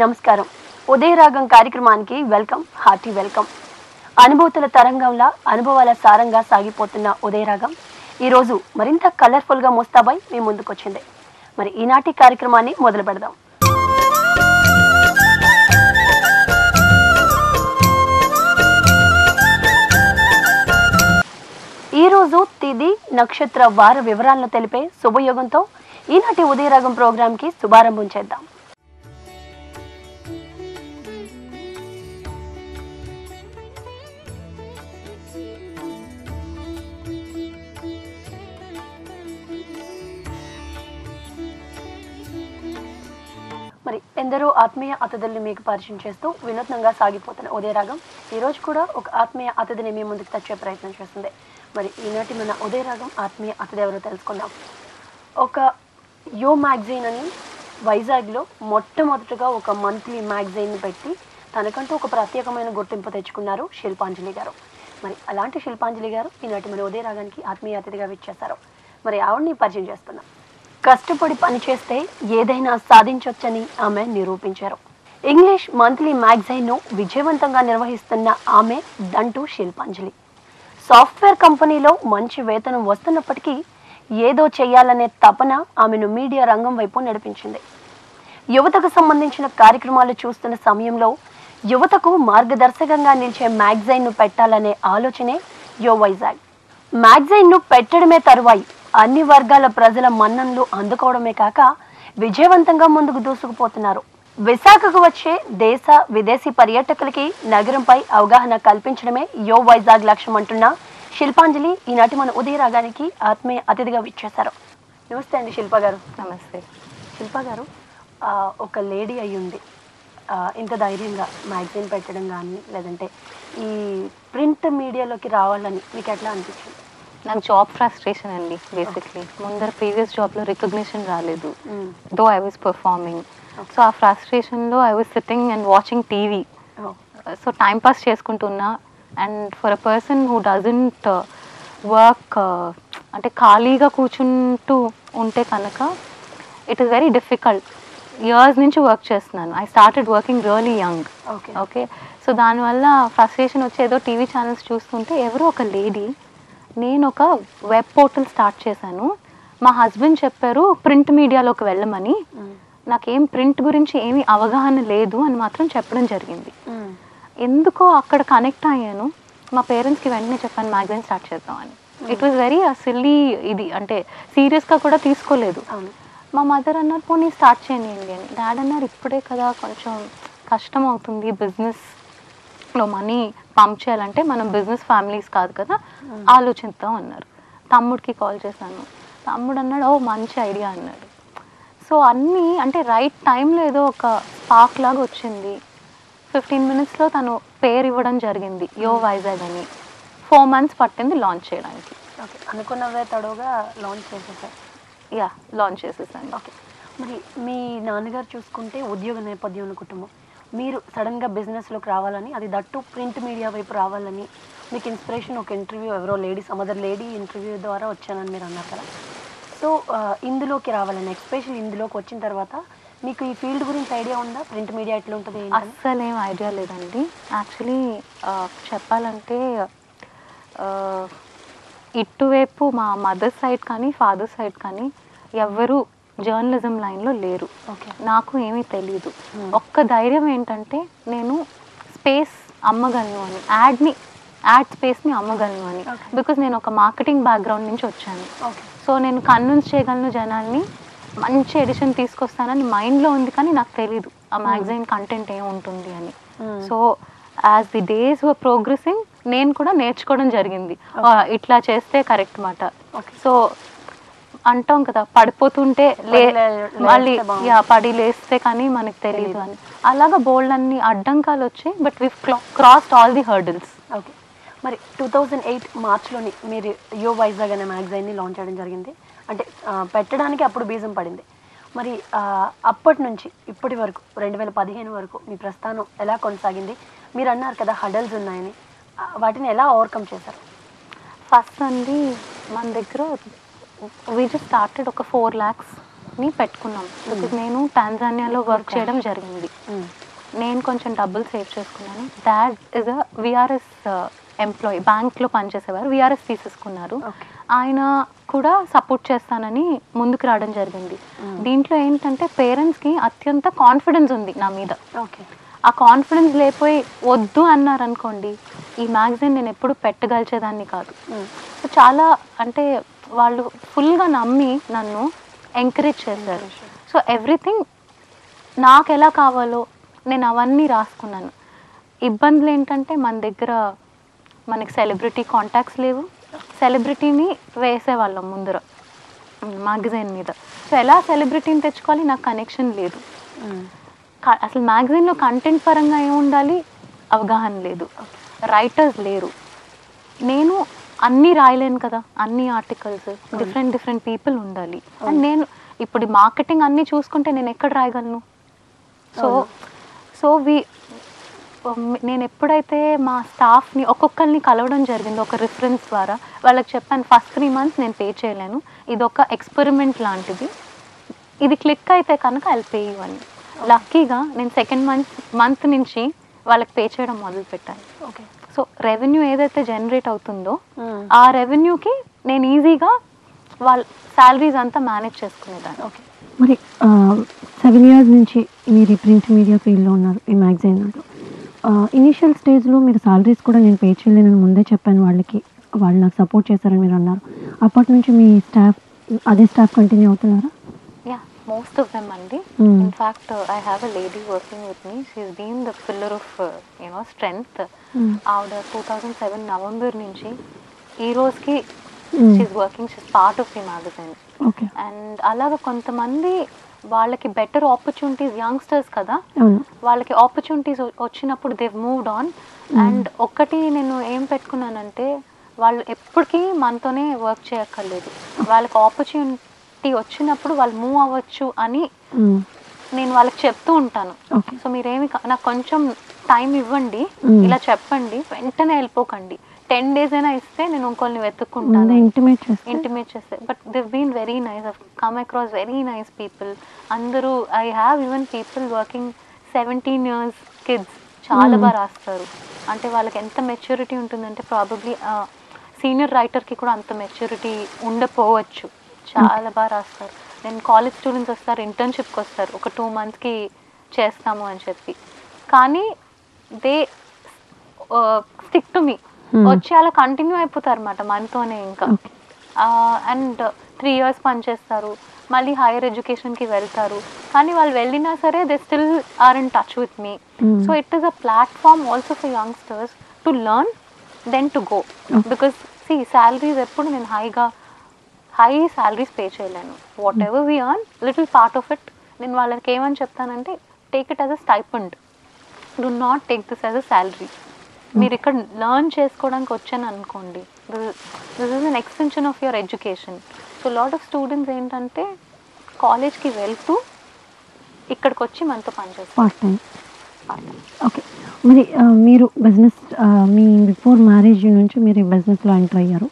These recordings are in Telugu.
నమస్కారం. ఉదయరాగం కార్యక్రమానికి వెల్కమ్, హార్టీ వెల్కమ్. అనుభూతుల తరంగంలా అనుభవాల సారంగా సాగిపోతున్న ఉదయరాగం ఈరోజు మరింత కలర్ఫుల్గా ముస్తాబై మీ ముందుకొచ్చింది. మరి ఈనాటి కార్యక్రమాన్ని మొదలు పెడదాం. ఈరోజు తిది నక్షత్ర వార వివరాలను తెలిపే శుభయోగంతో ఈనాటి ఉదయరాగం ప్రోగ్రాంకి శుభారంభం చేద్దాం. మరి ఎందరో ఆత్మీయ అతిథుల్ని మీకు పరిచయం చేస్తూ వినూత్నంగా సాగిపోతున్న ఉదయరాగం ఈరోజు కూడా ఒక ఆత్మీయ అతిథిని మీ ముందుకు తెచ్చే ప్రయత్నం చేస్తుంది. మరి ఈనాటి మన ఉదయరాగం ఆత్మీయ అతిథి ఎవరో తెలుసుకుందాం. ఒక యో మ్యాగజైన్ అని వైజాగ్లో మొట్టమొదటిగా ఒక మంత్లీ మ్యాగజైన్ పెట్టి తనకంటూ ఒక ప్రత్యేకమైన గుర్తింపు తెచ్చుకున్నారు శిల్పాంజలి గారు. మరి అలాంటి శిల్పాంజలి గారు ఈనాటి మన ఉదయరాగానికి ఆత్మీయ అతిథిగా విచ్చేశారు. మరి ఆవిడని పరిచయం చేస్తున్నాం. కష్టపడి పనిచేస్తే ఏదైనా సాధించవచ్చని ఆమె నిరూపించారు. ఇంగ్లీష్ మంత్లీ మ్యాగజైన్ను విజయవంతంగా నిర్వహిస్తున్న ఆమె దంటూ శిల్పాంజలి. సాఫ్ట్వేర్ కంపెనీలో మంచి వేతనం వస్తున్నప్పటికీ ఏదో చేయాలనే తపన ఆమెను మీడియా రంగం వైపు నడిపించింది. యువతకు సంబంధించిన కార్యక్రమాలు చూస్తున్న సమయంలో యువతకు మార్గదర్శకంగా నిలిచే మ్యాగజైన్ను పెట్టాలనే ఆలోచనే యో వైజాగ్. మ్యాగజైన్ను పెట్టడమే తరువాయి అన్ని వర్గాల ప్రజల మన్ననలు అందుకోవడమే కాక విజయవంతంగా ముందుకు దూసుకుపోతున్నారు. విశాఖకు వచ్చే దేశ విదేశీ పర్యాటకులకి నగరంపై అవగాహన కల్పించడమే యో వైజాగ్ లక్ష్యం అంటున్న శిల్పాంజలి ఈనాటి మన ఉదయరాగానికి ఆత్మీయ అతిథిగా విచ్చేశారు. నమస్తే అండి శిల్ప గారు. నమస్తే శిల్ప గారు, ఒక లేడీ అయ్యుండి ఇంత ధైర్యంగా మ్యాగజైన్ పెట్టడం కానీ లేదంటే ఈ ప్రింట్ మీడియాలోకి రావాలని మీకు ఎట్లా అనిపించింది? నాకు జాబ్ ఫ్రస్ట్రేషన్ అండి బేసిక్లీ. ముందర ప్రీవియస్ జాబ్లో రికగ్నిషన్ రాలేదు, though I was performing. So ఆ ఫ్రస్ట్రేషన్లో I was sitting and watching TV. So time pass చేసుకుంటున్నా. And for a person who doesn't work, అంటే ఖాళీగా కూర్చుంటూ ఉంటే కనుక it is very difficult. Years నుంచి వర్క్ చేస్తున్నాను. I started working really young. Okay, so దానివల్ల ఫ్రస్ట్రేషన్ వచ్చి ఏదో టీవీ ఛానల్స్ చూస్తుంటే ఎవరో ఒక లేడీ, నేను ఒక వెబ్ పోర్టల్ స్టార్ట్ చేశాను, మా హస్బెండ్ చెప్పారు ప్రింట్ మీడియాలోకి వెళ్ళమని. నాకేం ప్రింట్ గురించి ఏమీ అవగాహన లేదు అని మాత్రం చెప్పడం జరిగింది. ఎందుకో అక్కడ కనెక్ట్ అయ్యాను. మా పేరెంట్స్కి వెంటనే చెప్పాను మ్యాగజైన్ స్టార్ట్ చేద్దామని. ఇట్ వాజ్ వెరీ సిల్లీ, ఇది అంటే సీరియస్గా కూడా తీసుకోలేదు. మా మదర్ అన్నారు పోనీ స్టార్ట్ చేయండి అని. డాడ్ అన్నారు ఇప్పుడే కదా కొంచెం కష్టం అవుతుంది, బిజినెస్లో మనీ పంప్ చేయాలంటే మనం బిజినెస్ ఫ్యామిలీస్ కాదు కదా, ఆలోచిద్దాం అన్నారు. తమ్ముడికి కాల్ చేశాను. తమ్ముడు అన్నాడు ఓ మంచి ఐడియా అన్నాడు. సో అన్నీ అంటే రైట్ టైంలో ఏదో ఒక స్పార్క్ లాగా వచ్చింది. 15 minutesలో తను పేరు ఇవ్వడం జరిగింది, యో వైజాగ్ అని. 4 months పట్టింది లాంచ్ చేయడానికి. ఓకే, అనుకున్నవే తడవుగా లాంచ్ చేసేసారు. యా, లాంచ్ చేసేసాను. ఓకే, మరి మీ నాన్నగారు చూసుకుంటే ఉద్యోగ నేపథ్యం ఉన్న కుటుంబం. మీరు సడన్గా బిజినెస్లోకి రావాలని, అది దట్టు ప్రింట్ మీడియా వైపు రావాలని మీకు ఇన్స్పిరేషన్ ఒక ఇంటర్వ్యూ, ఎవరో లేడీ సమదర్ లేడీ ఇంటర్వ్యూ ద్వారా వచ్చానని మీరు అన్నారు కదా. సో ఇందులోకి రావాలని, ఎస్పెషల్లీ ఇందులోకి వచ్చిన తర్వాత మీకు ఈ ఫీల్డ్ గురించి ఐడియా ఉందా? ప్రింట్ మీడియా ఎట్లా ఉంటుంది? అస్సలు ఏం ఐడియా లేదండి. యాక్చువల్లీ చెప్పాలంటే ఇటువైపు మా మదర్ సైడ్ కానీ ఫాదర్ సైడ్ కానీ ఎవ్వరూ జర్నలిజం లైన్లో లేరు. ఓకే, నాకు ఏమీ తెలీదు. ఒక్క ధైర్యం ఏంటంటే నేను స్పేస్ అమ్మగలను అని, యాడ్ స్పేస్ని అమ్మగలను అని. బికాజ్ నేను ఒక మార్కెటింగ్ బ్యాక్గ్రౌండ్ నుంచి వచ్చాను. సో నేను కన్విన్స్ చేయగలను జనాల్ని, మంచి ఎడిషన్ తీసుకొస్తానని మైండ్లో ఉంది, కానీ నాకు తెలీదు ఆ మ్యాగజైన్ కంటెంట్ ఏముంటుంది అని. So as the days were progressing నేను కూడా నేర్చుకోవడం జరిగింది, ఇట్లా చేస్తే కరెక్ట్ మాట. సో అంటాం కదా పడిపోతుంటే మళ్ళీ పడి లేస్తే కానీ మనకు తెలీదు అని. అలాగా బోల్డ్ అన్ని అడ్డంకాలు వచ్చాయి, but we crossed all the hurdles. Okay, మరి 2008 మార్చ్లోని మీరు యో వైజాగ్ అనే మ్యాగజైన్ని లాంచ్ చేయడం జరిగింది. అంటే పెట్టడానికి అప్పుడు బీజం పడింది. మరి అప్పటి నుంచి ఇప్పటి వరకు 2015 వరకు మీ ప్రస్థానం ఎలా కొనసాగింది? మీరు అన్నారు కదా హడల్స్ ఉన్నాయని, వాటిని ఎలా ఓవర్కమ్ చేశారు? ఫస్ట్ అండి మన దగ్గర వి జస్ట్ స్టార్టెడ్ ఒక 4 lakhs ని పెట్టుకున్నాం. బికాజ్ నేను టాంజానియాలో వర్క్ చేయడం జరిగింది. నేను కొంచెం డబ్బులు సేవ్ చేసుకున్నాను. Dad is a VRS employee, బ్యాంక్లో పనిచేసేవారు. విఆర్ఎస్ తీసేసుకున్నారు. ఆయన కూడా సపోర్ట్ చేస్తానని ముందుకు రావడం జరిగింది. దీంట్లో ఏంటంటే పేరెంట్స్కి అత్యంత కాన్ఫిడెన్స్ ఉంది నా మీద. ఆ కాన్ఫిడెన్స్ లేకపోయి వద్దు అన్నారనుకోండి, ఈ మ్యాగజైన్ నేను ఎప్పుడు పెట్టగలిచేదాన్ని కాదు. సో చాలా అంటే వాళ్ళు ఫుల్గా నమ్మి నన్ను ఎంకరేజ్ చేశారు. సో ఎవ్రీథింగ్ నాకు ఎలా కావాలో నేను అవన్నీ రాసుకున్నాను. ఇబ్బందులు ఏంటంటే మన దగ్గర మనకి సెలబ్రిటీ కాంటాక్ట్స్ లేవు. సెలబ్రిటీని వేసేవాళ్ళం ముందర మ్యాగజైన్ మీద. సో ఎలా సెలబ్రిటీని తెచ్చుకోవాలి, నాకు కనెక్షన్ లేదు. అసలు మ్యాగజైన్లో కంటెంట్ పరంగా ఏమి ఉండాలి అవగాహన లేదు. రైటర్స్ లేరు. నేను అన్నీ రాయలేను కదా, అన్ని ఆర్టికల్స్ డిఫరెంట్ పీపుల్ ఉండాలి. అండ్ నేను ఇప్పుడు మార్కెటింగ్ అన్నీ చూసుకుంటే నేను ఎక్కడ రాయగలను? సో నేను ఎప్పుడైతే మా స్టాఫ్ని ఒక్కొక్కరిని కలవడం జరిగింది ఒక రిఫరెన్స్ ద్వారా, వాళ్ళకి చెప్పాను ఫస్ట్ 3 months నేను పే చేయలేను, ఇది ఒక ఎక్స్పెరిమెంట్ లాంటిది, ఇది క్లిక్ అయితే కనుక ఐ విల్ పే యూ అని. లక్కీగా నేను సెకండ్ మంత్ నుంచి వాళ్ళకి పే చేయడం మొదలుపెట్టాను. సో రెవెన్యూ ఏదైతే జనరేట్ అవుతుందో ఆ రెవెన్యూకి నేను ఈజీగా వాళ్ళ శాలరీస్ అంతా మేనేజ్ చేసుకునేదాన్ని. మరి 7 years నుంచి మీరు ఈ ప్రింట్ మీడియా ఫీల్డ్లో ఉన్నారు, ఈ మ్యాగజైన్ దాంట్లో. ఇనీషియల్ స్టేజ్లో మీరు సాలరీస్ కూడా నేను పే చేయలేనని ముందే చెప్పాను వాళ్ళకి, వాళ్ళు నాకు సపోర్ట్ చేశారని మీరు అన్నారు. అప్పటి నుంచి మీ స్టాఫ్ అదే స్టాఫ్ కంటిన్యూ అవుతున్నారా? యా, మోస్ట్ ఆఫ్ దెమ్ అండి. In fact I have a lady working with me. She is been the pillar of strength. ఆవిడ 2007 నవంబర్ నుంచి ఈ రోజుకి she is working, she is part of the magazine. And అలాగా కొంతమంది వాళ్ళకి బెటర్ ఆపర్చునిటీస్, యంగ్స్టర్స్ కదా, వాళ్ళకి ఆపర్చునిటీస్ వచ్చినప్పుడు దే మూవ్డ్ ఆన్. అండ్ ఒక్కటి నేను ఏం పెట్టుకున్నానంటే, వాళ్ళు ఎప్పటికీ మనతోనే వర్క్ చేయక్కర్లేదు, వాళ్ళకి ఆపర్చునిటీ వచ్చినప్పుడు వాళ్ళు మూవ్ అవ్వచ్చు అని నేను వాళ్ళకి చెప్తూ ఉంటాను. సో మీరేమి నాకు కొంచెం టైం ఇవ్వండి, ఇలా చెప్పండి, వెంటనే వెళ్ళిపోకండి. 10 days అయినా ఇస్తే నేను ఇంకొన్ని వెతుక్కుంటాను, ఇంటిమేట్ చేస్తే. But they've been very nice, I've come across very nice people. అందరూ I have even people working 17 years kids చాలా బాగా రాస్తారు. అంటే వాళ్ళకి ఎంత మెచ్యూరిటీ ఉంటుందంటే ప్రాబబ్లీ సీనియర్ రైటర్కి కూడా అంత మెచ్యూరిటీ ఉండకపోవచ్చు. చాలా బాగా రాస్తారు. నేను కాలేజ్ స్టూడెంట్స్ వస్తారు, ఇంటర్న్షిప్కి వస్తారు, ఒక 2 monthsకి చేస్తాము అని చెప్పి. కానీ దే స్టిక్ టు మీ, వచ్చి అలా కంటిన్యూ అయిపోతారు అన్నమాట మనతోనే ఇంకా. అండ్ 3 years పనిచేస్తారు, మళ్ళీ హైయర్ ఎడ్యుకేషన్కి వెళ్తారు. కానీ వాళ్ళు వెళ్ళినా సరే they still are in touch with me. So it is a platform also for youngsters to learn then to go. Because see salaries ఎప్పుడు నేను హై శాలరీస్ పే చేయలేను. Whatever we earn, little part of it నేను వాళ్ళకి ఏమని చెప్తానంటే, take it as a stipend, do not take this as a salary. మీరు ఇక్కడ లర్న్ చేసుకోవడానికి వచ్చాను అనుకోండి, this is an extension of your education. So lot of students ఏంటంటే కాలేజ్కి వెళ్తూ ఇక్కడికి వచ్చి మనతో పనిచేస్తారు పార్ట్ టైం. ఓకే, మరి మీరు బిజినెస్ మీ బిఫోర్ మ్యారేజ్ నుంచి మీరు ఈ బిజినెస్లో ఎంటర్ అయ్యారు.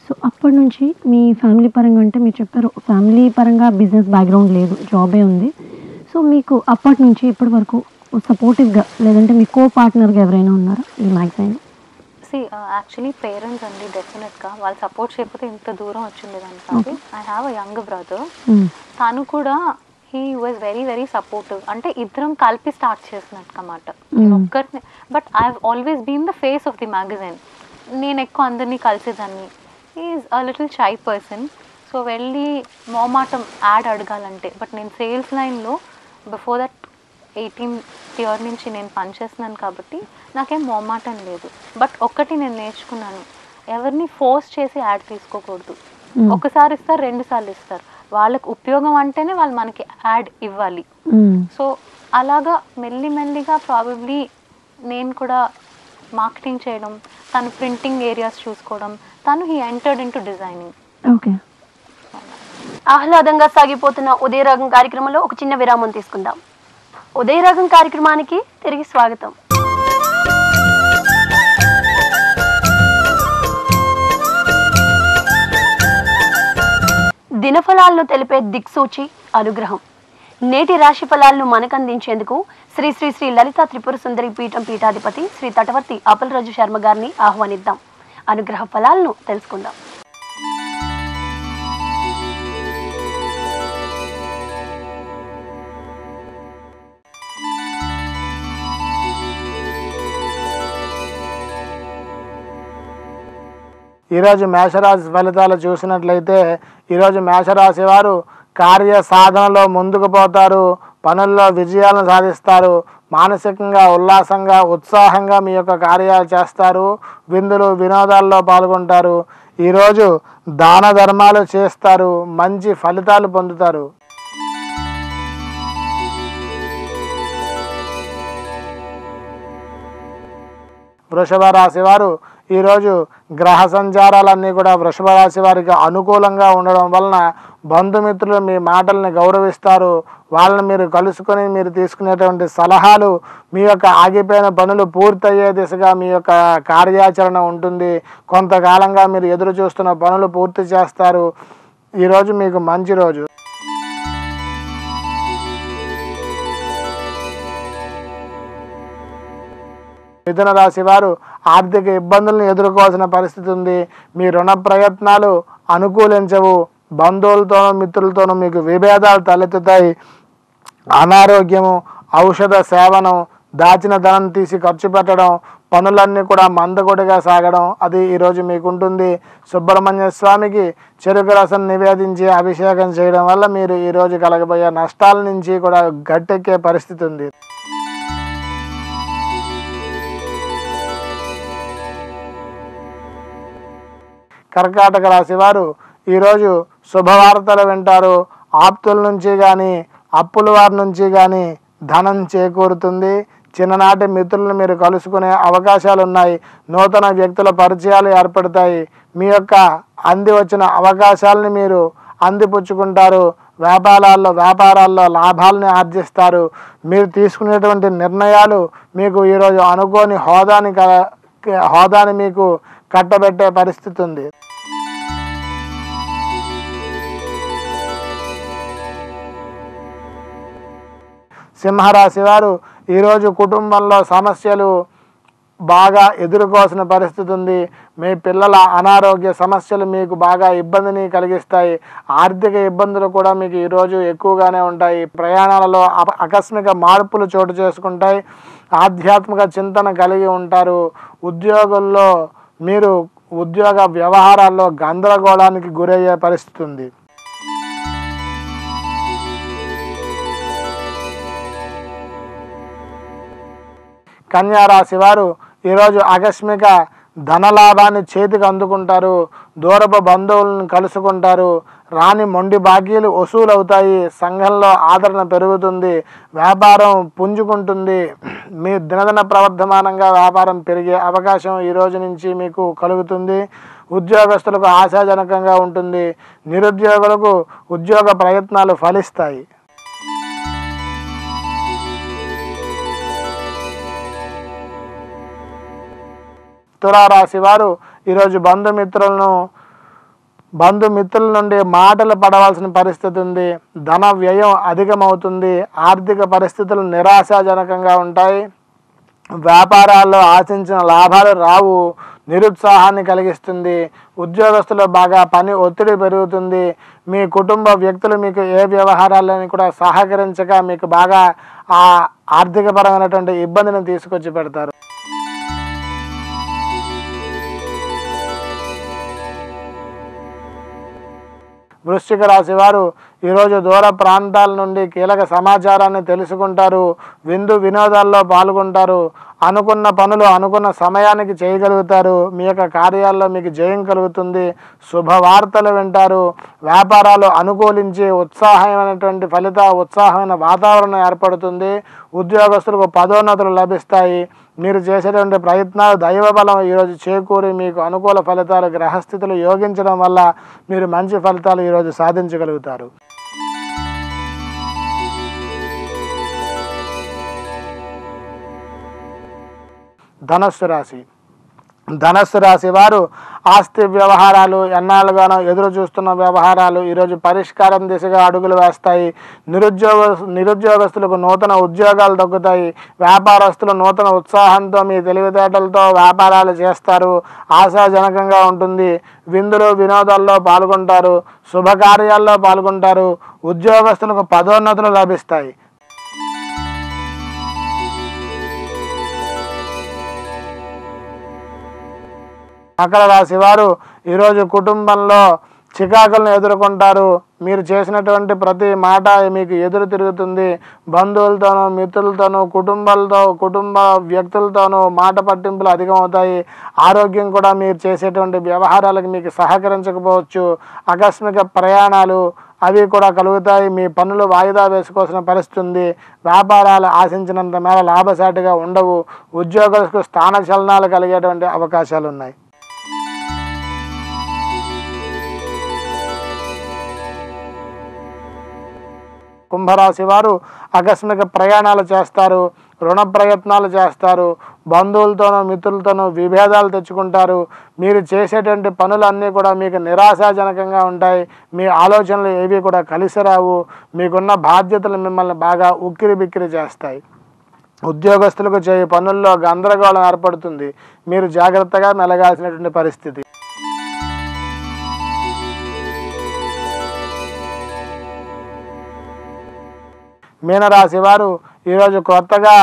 సో అప్పటి నుంచి మీ ఫ్యామిలీ పరంగా, అంటే మీరు చెప్పారు ఫ్యామిలీ పరంగా బిజినెస్ బ్యాక్గ్రౌండ్ లేదు, జాబే ఉంది. సో మీకు అప్పటి నుంచి ఇప్పటి వరకు సపోర్టివ్గా, లేదంటే మీ కో పార్ట్నర్గా ఎవరైనా ఉన్నారా ఈ మ్యాగజైన్? యాక్చువల్లీ పేరెంట్స్ అండి, డెఫినెట్గా వాళ్ళు సపోర్ట్ చేయకపోతే ఇంత దూరం వచ్చిండేదాన్ని కాదు. I have a young brother, తను కూడా హీ వాజ్ వెరీ సపోర్టివ్. అంటే ఇద్దరం కలిపి స్టార్ట్ చేసినట్టు అన్నమాట. నేను ఒక్కరిని, but I have always been the face of the magazine. నేను ఎక్కువ అందరినీ కలిసేదాన్ని. He is a little shy person. So వెళ్ళి మోమాటం యాడ్ అడగాలంటే, బట్ నేను సేల్స్ లైన్లో బిఫోర్ దట్ 18th year నుంచి నేను పనిచేస్తున్నాను కాబట్టి నాకేం మొహమాటం లేదు. బట్ ఒక్కటి నేను నేర్చుకున్నాను, ఎవరిని ఫోర్స్ చేసి యాడ్ తీసుకోకూడదు. ఒకసారి ఇస్తారు, 2 సార్లు ఇస్తారు, వాళ్ళకి ఉపయోగం అంటేనే వాళ్ళు మనకి యాడ్ ఇవ్వాలి. సో అలాగా మెల్లిమెల్లిగా ప్రాబబ్లీ నేను కూడా మార్కెటింగ్ చేయడం, తను ప్రింటింగ్ ఏరియాస్ చూసుకోవడం, తను he entered in to designing. Okay, ఆహ్లాదంగా సాగిపోతున్న ఉదయరాగం కార్యక్రమంలో ఒక చిన్న విరామం తీసుకుందాం. ఉదయరాగం కార్యక్రమానికి తిరిగి స్వాగతం. దినఫలాలను తెలిపే దిక్సూచి అనుగ్రహం. నేటి రాశి ఫలాలను మనకందించేందుకు శ్రీ శ్రీ శ్రీ లలిత త్రిపుర సుందరి పీఠం పీఠాధిపతి శ్రీ తటవర్తి అప్పలరాజు శర్మ గారిని ఆహ్వానిద్దాం. అనుగ్రహ ఫలాలను తెలుసుకుందాం. ఈరోజు మేషరాశి ఫలితాలు చూసినట్లయితే ఈరోజు మేషరాశి వారు కార్య సాధనలో ముందుకు పోతారు, పనుల్లో విజయాలను సాధిస్తారు, మానసికంగా ఉల్లాసంగా ఉత్సాహంగా మీ యొక్క కార్యాలు చేస్తారు, విందులు వినోదాల్లో పాల్గొంటారు. ఈరోజు దాన ధర్మాలు చేస్తారు, మంచి ఫలితాలు పొందుతారు. వృషభ రాశి వారు ఈరోజు గ్రహ సంచారాలన్నీ కూడా వృషభ రాశి వారికి అనుకూలంగా ఉండడం వలన బంధుమిత్రులు మీ మాటల్ని గౌరవిస్తారు. వాళ్ళని మీరు కలుసుకొని మీరు తీసుకునేటువంటి సలహాలు మీ యొక్క ఆగిపోయిన పనులు పూర్తయ్యే దిశగా మీ యొక్క కార్యాచరణ ఉంటుంది. కొంతకాలంగా మీరు ఎదురు చూస్తున్న పనులు పూర్తి చేస్తారు. ఈరోజు మీకు మంచి రోజు. మిథున రాశి వారు ఆర్థిక ఇబ్బందులను ఎదుర్కోవాల్సిన పరిస్థితి ఉంది. మీ రుణ ప్రయత్నాలు అనుకూలించవు. బంధువులతోనూ మిత్రులతోనూ మీకు విభేదాలు తలెత్తుతాయి. అనారోగ్యము, ఔషధ సేవనం, దాచిన ధనం తీసి ఖర్చు పెట్టడం, పనులన్నీ కూడా మందకొడిగా సాగడం అది ఈరోజు మీకుంటుంది. సుబ్రహ్మణ్య స్వామికి చెరుకు రసం నివేదించి అభిషేకం చేయడం వల్ల మీరు ఈరోజు కలగబోయే నష్టాల నుంచి కూడా గట్టెక్కే పరిస్థితి ఉంది. కర్కాటక రాశి వారు ఈరోజు శుభవార్తలు వింటారు. ఆప్తుల నుంచి కానీ అప్పుల వారి నుంచి కానీ ధనం చేకూరుతుంది. చిన్ననాటి మిత్రులను మీరు కలుసుకునే అవకాశాలు ఉన్నాయి. నూతన వ్యక్తుల పరిచయాలు ఏర్పడతాయి. మీ యొక్క అంది వచ్చిన అవకాశాలని మీరు అందిపుచ్చుకుంటారు. వ్యాపారాల్లో లాభాలని ఆర్జిస్తారు. మీరు తీసుకునేటువంటి నిర్ణయాలు మీకు ఈరోజు అనుకోని హోదాని మీకు కట్టబెట్టే పరిస్థితి ఉంది. సింహరాశి వారు ఈరోజు కుటుంబంలో సమస్యలు బాగా ఎదుర్కోవాల్సిన పరిస్థితి ఉంది. మీ పిల్లల అనారోగ్య సమస్యలు మీకు బాగా ఇబ్బందిని కలిగిస్తాయి. ఆర్థిక ఇబ్బందులు కూడా మీకు ఈరోజు ఎక్కువగానే ఉంటాయి. ప్రయాణాలలో ఆకస్మిక మార్పులు చోటు చేసుకుంటాయి. ఆధ్యాత్మిక చింతన కలిగి ఉంటారు. ఉద్యోగుల్లో మీరు ఉద్యోగ వ్యవహారాల్లో గందరగోళానికి గురయ్యే పరిస్థితి ఉంది. కన్యా రాశి వారు ఈరోజు ఆకస్మిక ధనలాభాన్ని చేతికి అందుకుంటారు. దూరపు బంధువులను కలుసుకుంటారు. రాని మొండి బాకీలు వసూలవుతాయి. సంఘంలో ఆదరణ పెరుగుతుంది. వ్యాపారం పుంజుకుంటుంది. మీ దినదిన ప్రవర్ధమానంగా వ్యాపారం పెరిగే అవకాశం ఈ రోజు నుంచి మీకు కలుగుతుంది. ఉద్యోగస్తులకు ఆశాజనకంగా ఉంటుంది. నిరుద్యోగులకు ఉద్యోగ ప్రయత్నాలు ఫలిస్తాయి. తులారాశి వారు ఈరోజు బంధుమిత్రుల నుండి మాటలు పడవలసిన పరిస్థితి ఉంది. ధన వ్యయం అధికమవుతుంది. ఆర్థిక పరిస్థితులు నిరాశాజనకంగా ఉంటాయి. వ్యాపారాల్లో ఆశించిన లాభాలు రావు. నిరుత్సాహాన్ని కలిగిస్తుంది. ఉద్యోగస్తులు బాగా పని ఒత్తిడి పెరుగుతుంది. మీ కుటుంబ వ్యక్తులు మీకు ఏ వ్యవహారాలని కూడా సహకరించక మీకు బాగా ఆర్థికపరమైనటువంటి ఇబ్బందిని తీసుకొచ్చి పెడతారు. వృశ్చిక రాశి వారు ఈరోజు దూర ప్రాంతాల నుండి కీలక సమాచారాన్ని తెలుసుకుంటారు. వినోదాల్లో పాల్గొంటారు. అనుకున్న పనులు అనుకున్న సమయానికి చేయగలుగుతారు. మీ యొక్క కార్యాల్లో మీకు జయం కలుగుతుంది. శుభవార్తలు వింటారు. వ్యాపారాలు అనుకూలించి ఉత్సాహమైన వాతావరణం ఏర్పడుతుంది. ఉద్యోగస్తులకు పదోన్నతులు లభిస్తాయి. మీరు చేసేటువంటి ప్రయత్నాలు దైవబలం ఈరోజు చేకూరి మీకు అనుకూల ఫలితాలు గ్రహస్థితులు యోగించడం వల్ల మీరు మంచి ఫలితాలు ఈరోజు సాధించగలుగుతారు. ధనస్సు రాశి ధనస్సు రాశి వారు ఆస్తి వ్యవహారాలు, ఎన్నాళ్ళుగానో ఎదురు చూస్తున్న వ్యవహారాలు ఈరోజు పరిష్కారం దిశగా అడుగులు వేస్తాయి. నిరుద్యోగస్తులకు నూతన ఉద్యోగాలు దక్కుతాయి. వ్యాపారస్తులు నూతన ఉత్సాహంతో మీ తెలివితేటలతో వ్యాపారాలు చేస్తారు. ఆశాజనకంగా ఉంటుంది. విందులు వినోదాల్లో పాల్గొంటారు. శుభకార్యాల్లో పాల్గొంటారు. ఉద్యోగస్తులకు పదోన్నతులు లభిస్తాయి. మకర రాశి వారు ఈరోజు కుటుంబంలో చికాకులను ఎదుర్కొంటారు. మీరు చేసినటువంటి ప్రతి మాట మీకు ఎదురు తిరుగుతుంది. బంధువులతోనూ, మిత్రులతోనూ, కుటుంబ వ్యక్తులతోనూ మాట పట్టింపులు అధికమవుతాయి. ఆరోగ్యం కూడా మీరు చేసేటువంటి వ్యవహారాలకు మీకు సహకరించకపోవచ్చు. ఆకస్మిక ప్రయాణాలు అవి కూడా కలుగుతాయి. మీ పనులు వాయిదా వేసుకోవాల్సిన పరిస్థితి ఉంది. వ్యాపారాలు ఆశించినంత మేర లాభసాటిగా ఉండవు. ఉద్యోగులకు స్థానచలనాలు కలిగేటువంటి అవకాశాలు ఉన్నాయి. కుంభరాశి వారు ఆకస్మిక ప్రయాణాలు చేస్తారు. రుణ ప్రయత్నాలు చేస్తారు. బంధువులతోనూ మిత్రులతోనూ విభేదాలు తెచ్చుకుంటారు. మీరు చేసేటువంటి పనులన్నీ కూడా మీకు నిరాశాజనకంగా ఉంటాయి. మీ ఆలోచనలు ఏవి కూడా కలిసి రావు. మీకున్న బాధ్యతలు మిమ్మల్ని బాగా ఉక్కిరి బిక్కిరి చేస్తాయి. ఉద్యోగస్తులకు చేయు పనుల్లో గందరగోళం ఏర్పడుతుంది. మీరు జాగ్రత్తగా మెలగాల్సినటువంటి పరిస్థితి. మీనరాశి వారు ఈరోజు కొత్తగా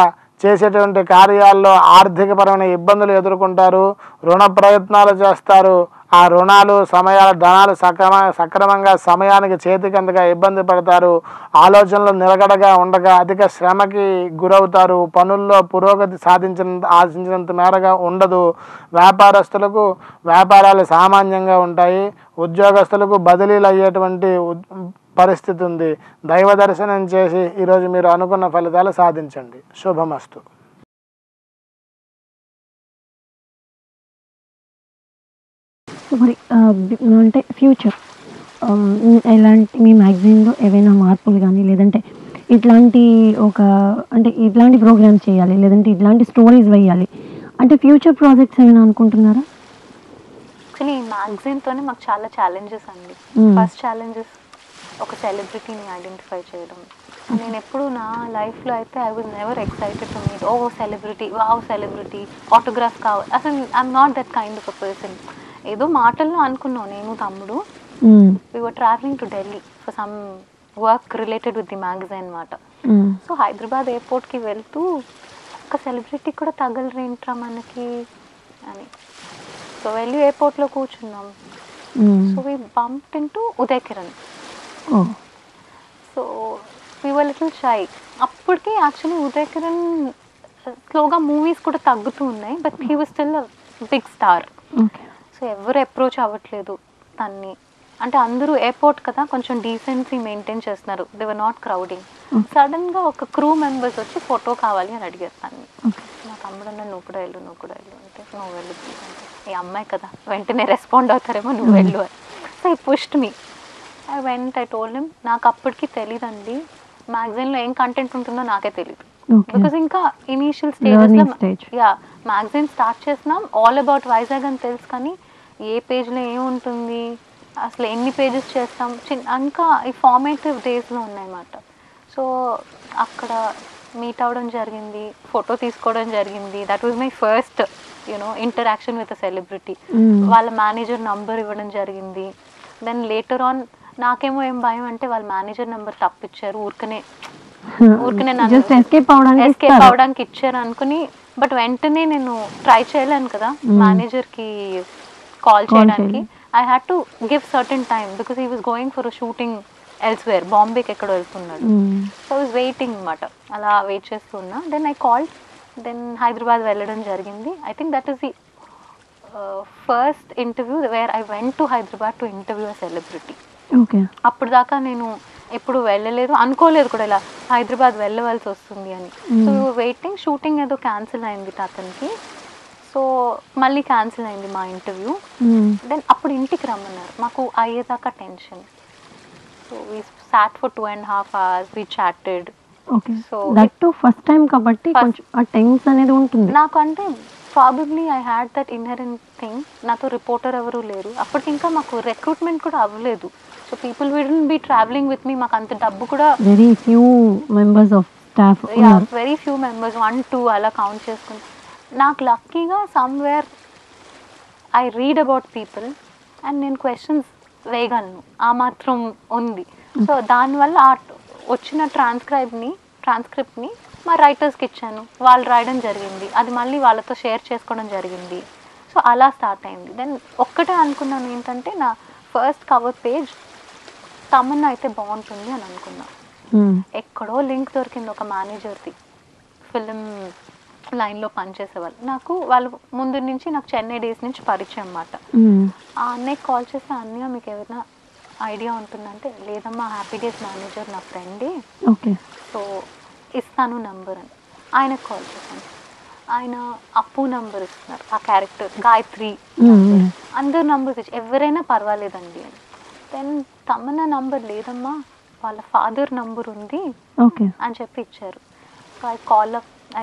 చేసేటువంటి కార్యాల్లో ఆర్థికపరమైన ఇబ్బందులు ఎదుర్కొంటారు. రుణ ప్రయత్నాలు చేస్తారు. ఆ రుణాలు ధనాలు సక్రమంగా సమయానికి చేతికి అందగా ఇబ్బంది పడతారు. ఆలోచనలు నిలకడగా ఉండగా అధిక శ్రమకి గురవుతారు. పనుల్లో పురోగతి ఆశించినంత మేరగా ఉండదు. వ్యాపారస్తులకు వ్యాపారాలు సామాన్యంగా ఉంటాయి. ఉద్యోగస్తులకు బదిలీలు అయ్యేటువంటి పరిస్థితి ఉంది. దైవ దర్శనం చేసి ఈరోజు మీరు అనుకున్న ఫలితాలు సాధించండి. శుభమస్తు. మరి అంటే ఫ్యూచర్ ఎలాంటి మీ మ్యాగజైన్లో ఏవైనా మార్పులు కానీ, లేదంటే ఇట్లాంటి ఇట్లాంటి ప్రోగ్రామ్స్ చేయాలి, లేదంటే ఇట్లాంటి స్టోరీస్ వేయాలి అంటే ఫ్యూచర్ ప్రాజెక్ట్స్ ఏమైనా అనుకుంటున్నారా? యాక్చువల్లీ ఈ మ్యాగజైన్తోనే మాకు చాలా ఛాలెంజెస్ అండి. ఫస్ట్ ఛాలెంజెస్ ఒక సెలబ్రిటీని ఐడెంటిఫై చేయడం. నేను ఎప్పుడు నా లైఫ్లో అయితే I was never excited to meet celebrity, celebrity autograph కావాలి. అసలు I'm not that kind of a person. ఏదో మాటల్లో అనుకున్నాం నేను తమ్ముడు. We were travelling to Delhi for some work related with the magazine అనమాట. సో హైదరాబాద్ ఎయిర్పోర్ట్కి వెళ్తూ ఒక సెలబ్రిటీ కూడా తగలరేంట్రా మనకి అని. సో వెళ్ళి ఎయిర్పోర్ట్లో కూర్చున్నాం. So we bumped into Uday Kiran. So we were little shy. అప్పటికి యాక్చువల్లీ ఉదయ్ కిరణ్ స్లోగా మూవీస్ కూడా తగ్గుతూ ఉన్నాయి. But he was still big star. So ఎవరు అప్రోచ్ అవ్వట్లేదు తన్ని. అంటే అందరూ ఎయిర్పోర్ట్ కదా, కొంచెం డీసెన్సీ మెయింటైన్ చేస్తున్నారు. They were not crowding. సడన్గా ఒక క్రూ మెంబర్స్ వచ్చి ఫోటో కావాలి అని అడిగారు తన్ని. నా తమ్ముడు అన్న నువ్వు కూడా వెళ్ళు అంటే నువ్వు వెళ్ళు అంటే ఈ అమ్మాయి కదా వెంటనే రెస్పాండ్ అవుతారేమో, నువ్వు వెళ్ళు అని. So I pushed me. I told him నాకు అప్పటికి తెలీదండి మ్యాగజైన్లో ఏం కంటెంట్ ఉంటుందో నాకే తెలియదు. బికాజ్ ఇంకా ఇనీషియల్ స్టేజెస్లో మ్యాగజైన్ స్టార్ట్ చేసినాం. ఆల్ అబౌట్ వైజాగ్ అని తెలుసు, కానీ ఏ పేజ్లో ఏముంటుంది, అసలు ఎన్ని పేజెస్ చేస్తాం, ఇంకా ఈ ఫార్మేటివ్ డేస్లో ఉన్నాయన్నమాట. సో అక్కడ మీట్ అవ్వడం జరిగింది, ఫోటో తీసుకోవడం జరిగింది. That was my first interaction with a celebrity. వాళ్ళ మేనేజర్ నంబర్ ఇవ్వడం జరిగింది. దెన్ లేటర్ ఆన్ నాకేమో ఏం భయం అంటే వాళ్ళ మేనేజర్ నెంబర్ తప్పిచ్చారు, ఊరికనే ఎస్కేప్ అవడానికి ఇచ్చారు అనుకుని. బట్ వెంటనే నేను ట్రై చేయలేను కదా మేనేజర్కి కాల్ చేయడానికి. I had to give certain time because he was going for shooting elsewhere, బాంబేకి ఎక్కడో వెళ్తున్నాడు. సో ఐ వాజ్ వెయిటింగ్ అనమాట, అలా వెయిట్ చేస్తున్నా. Then I called. Then Hyderabad వెళ్ళడం జరిగింది. I think that is the first interview where I went to Hyderabad to interview a celebrity. అప్పుడు దాకా నేను ఎప్పుడు వెళ్ళలేదు, అనుకోలేదు కూడా ఇలా హైదరాబాద్ వెళ్ళవలసి వస్తుంది అని. సో వెయిటింగ్, షూటింగ్ ఏదో క్యాన్సిల్ అయింది అతనికి. సో మళ్ళీ క్యాన్సిల్ అయింది మా ఇంటర్వ్యూ. దెన్ అప్పుడు ఇంటికి రమ్మన్నారు. మాకు అయ్యేదాకా tension. So we sat for 2.5 hours, we chatted. So that too first time కాబట్టి కొంచెం ఆ టెన్షన్ అనేది ఉంటుంది నాకు. అంటే probably I had that inherent thing. నాతో రిపోర్టర్ ఎవరు లేరు అప్పటికి, ఇంకా మాకు రిక్రూట్మెంట్ కూడా అవ్వలేదు. So people wouldn't be travelling with me. మాకు అంత డబ్బు కూడా very few members of staff ఉన్నారు. వెరీ ఫ్యూ మెంబర్స్, 1-2 అలా కౌంట్ చేసుకుని. నాకు లక్కీగా somewhere I read about people and నేను క్వశ్చన్స్ వేయగలను, ఆ మాత్రం ఉంది. సో దానివల్ల వచ్చిన ట్రాన్స్క్రిప్ట్ని మా రైటర్స్కి ఇచ్చాను, వాళ్ళు రాయడం జరిగింది, అది మళ్ళీ వాళ్ళతో షేర్ చేసుకోవడం జరిగింది. సో అలా స్టార్ట్ అయింది. దెన్ ఒక్కటే అనుకున్నాను ఏంటంటే, నా ఫస్ట్ కవర్ పేజ్ తమన్నా అయితే బాగుంటుంది అని అనుకున్నా. ఎక్కడో లింక్ దొరికింది ఒక మేనేజర్ది, ఫిలిం లైన్లో పనిచేసేవాళ్ళు. నాకు వాళ్ళు ముందు నుంచి నాకు చెన్నై డేస్ నుంచి పరిచయం అన్నమాట. ఆ అన్నయ్యకి కాల్ చేస్తే, అన్నయ్య మీకు ఏమైనా ఐడియా ఉంటుందంటే, లేదమ్మా హ్యాపీ డేస్ మేనేజర్ నా ఫ్రెండే, సో ఇస్తాను నంబర్ అని. ఆయనకు కాల్ చేశాను. ఆయన అప్పు నంబర్ ఇస్తున్నారు, ఆ క్యారెక్టర్ గాయత్రి, అందరు నంబర్స్ ఇచ్చి ఎవరైనా పర్వాలేదండి అని. దెన్ తమన్నా నంబర్ లేదమ్మా వాళ్ళ ఫాదర్ నంబర్ ఉంది అని చెప్పి ఇచ్చారు. So I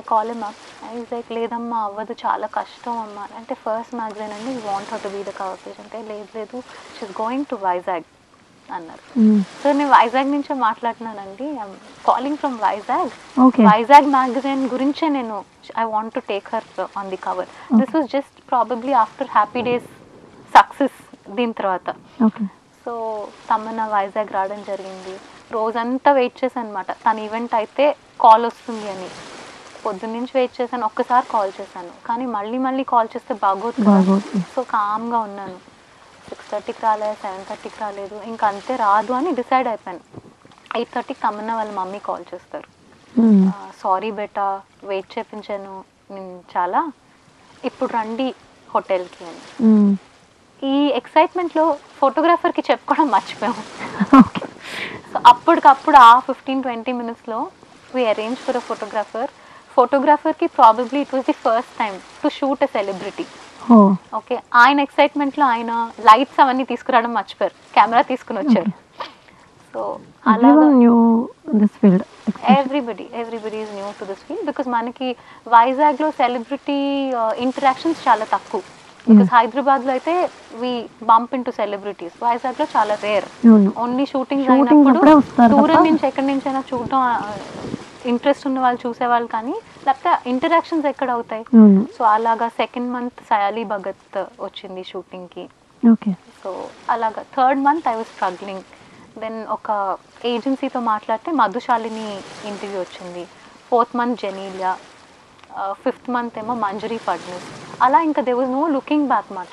call him up. I was like, లేదమ్మా అవ్వదు, చాలా కష్టం అమ్మా అంటే. ఫస్ట్ మ్యాగజైన్ అండి, you want her to be the cover page అంటే, లేదు షీఈస్ గోయింగ్ టు వైజాగ్ అన్నారు. సో నేను వైజాగ్ నుంచే మాట్లాడుతున్నానండి, I'm calling from Vizag. Vizag magazine గురించే నేను I want to take her on the cover. This was just probably after happy days success దీని తర్వాత. సో తమన్నా వైజాగ్ రావడం జరిగింది. రోజంతా వెయిట్ చేశాను అనమాట, తన ఈవెంట్ అయితే కాల్ వస్తుంది అని. పొద్దున్న నుంచి వెయిట్ చేశాను, ఒక్కసారి కాల్ చేశాను, కానీ మళ్ళీ కాల్ చేస్తే బాగోదు. సో కామ్గా ఉన్నాను. 6:30కి రాలేదు, 7:30కి రాలేదు, ఇంకా అంతే రాదు అని డిసైడ్ అయిపోయాను. 8:30కి తమన్నా వాళ్ళ మమ్మీ కాల్ చేస్తారు, సారీ బేటా వెయిట్ చేయించాను నేను చాలా, ఇప్పుడు రండి హోటల్కి అని. ఈ ఎక్సైట్మెంట్లో ఫోటోగ్రాఫర్కి చెప్పుకోవడం మర్చిపోయాము. సో అప్పటికప్పుడు ఆ 15-20 మినిట్స్లో వీ అరేంజ్ ఫర్ అ ఫోటోగ్రాఫర్కి probably it was the first time to shoot a celebrity. Okay, ఆయన ఎక్సైట్మెంట్లో ఆయన లైట్స్ అవన్నీ తీసుకురావడం మర్చిపోయారు, కెమెరా తీసుకుని వచ్చారు. సో అలా everybody is new to this field. Because మనకి వైజాగ్లో సెలబ్రిటీ ఇంటరాక్షన్స్ చాలా తక్కువ. బికాస్ హైదరాబాద్లో అయితే వి బంప్ ఇన్ టు సెలబ్రిటీస్, వైజాగ్లో చాలా రేర్. ఓన్లీ షూటింగ్స్ అయినప్పుడు దూరం నుంచి ఎక్కడి నుంచైనా చూడటం ఇంట్రెస్ట్ ఉన్న వాళ్ళు చూసేవాళ్ళు, కానీ లేకపోతే ఇంటరాక్షన్స్ ఎక్కడ అవుతాయి. సో అలాగా సెకండ్ మంత్ సయాలి భగత్ వచ్చింది షూటింగ్కి. సో అలాగా third month I was struggling. Then ఒక ఏజెన్సీతో మాట్లాడితే మధుశాలిని ఇంటర్వ్యూ వచ్చింది. 4th month Genelia, 5th month ఏమో మంజరి ఫడ్నస్. అలా ఇంకా they was no looking back మాట.